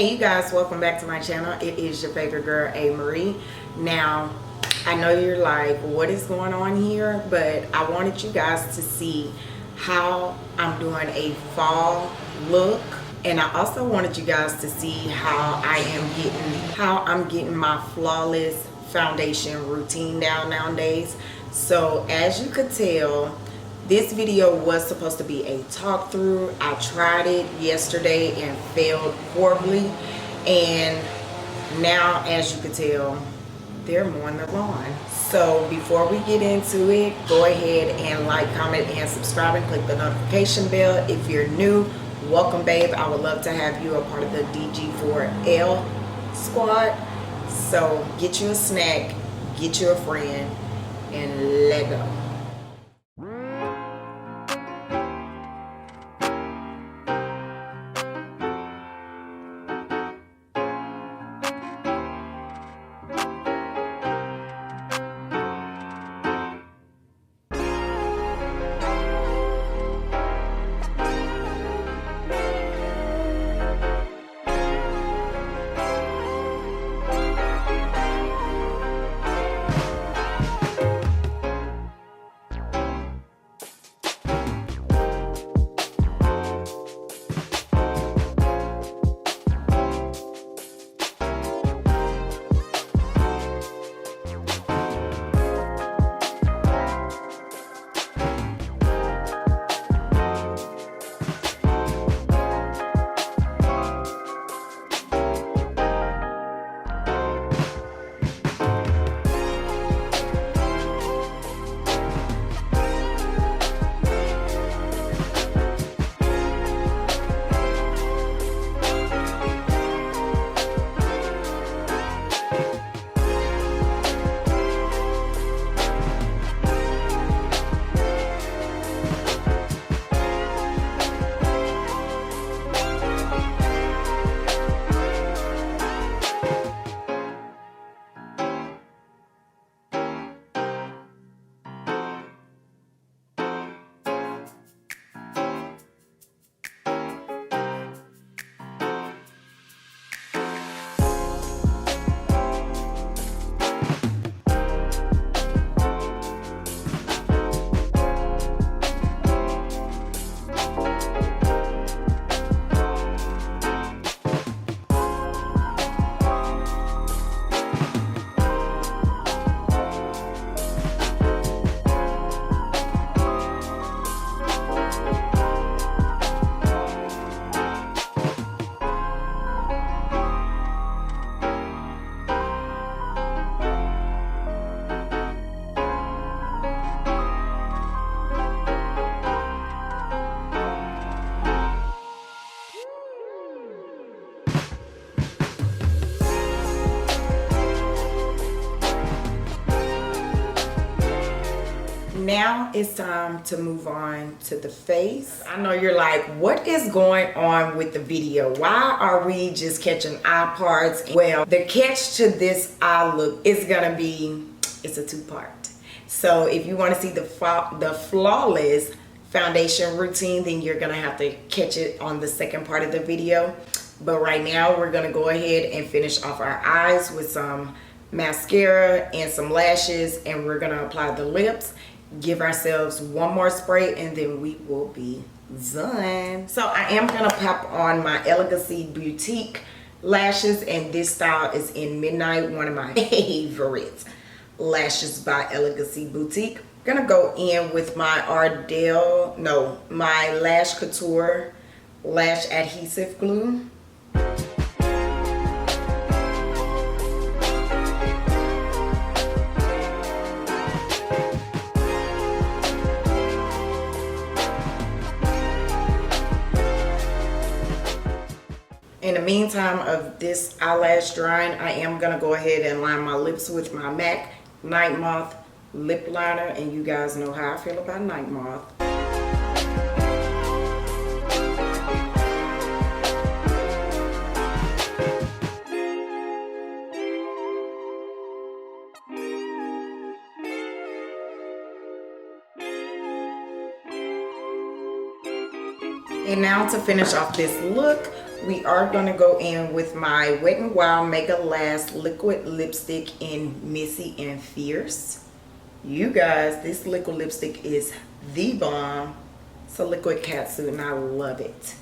Hey you guys, welcome back to my channel. It is your favorite girl, A.MaRee. Now, I know you're like, what is going on here? But I wanted you guys to see how I'm doing a fall look. And I also wanted you guys to see how I'm getting my flawless foundation routine down nowadays. So as you could tell, this video was supposed to be a talk through. I tried it yesterday and failed horribly, and now as you can tell, they're mowing the lawn. So before we get into it, go ahead and like, comment, and subscribe, and click the notification bell. If you're new, welcome babe. I would love to have you a part of the DG4L squad. So get you a snack, get you a friend, and let go. Now it's time to move on to the face. I know you're like, what is going on with the video? Why are we just catching eye parts? Well, the catch to this eye look is gonna be, it's a two-part. So if you want to see the flawless foundation routine, then you're gonna have to catch it on the second part of the video. But right now we're gonna go ahead and finish off our eyes with some mascara and some lashes, and we're gonna apply the lips, give ourselves one more spray, and then we will be done. So I am gonna pop on my LAKEY Boutique lashes, and this style is in Midnight, one of my favorite lashes by LAKEY Boutique. I'm gonna go in with my my Lash Couture lash adhesive glue. In the meantime of this eyelash drying, I am going to go ahead and line my lips with my MAC Night Moth lip liner, and you guys know how I feel about Night Moth. And now to finish off this look, we are going to go in with my Wet n Wild Make It Last liquid lipstick in Missy and Fierce. You guys, this liquid lipstick is the bomb. It's a liquid catsuit and I love it.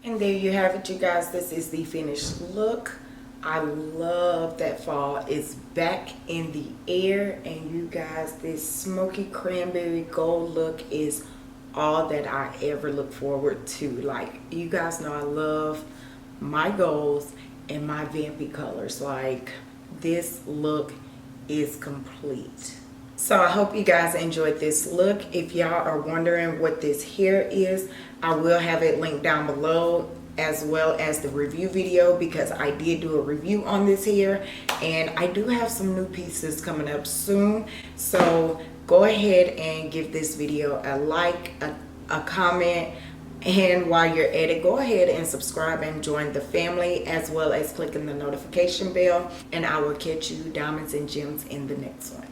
And there you have it, you guys. This is the finished look. I love that fall is back in the air, and you guys, this smoky cranberry gold look is all that I ever look forward to. Like, you guys know I love my golds and my vampy colors. Like, this look is complete. So I hope you guys enjoyed this look. If y'all are wondering what this hair is, I will have it linked down below, as well as the review video, because I did do a review on this hair, and I do have some new pieces coming up soon. So go ahead and give this video a like, a comment, and while you're at it, go ahead and subscribe and join the family, as well as clicking the notification bell, and I will catch you diamonds and gems in the next one.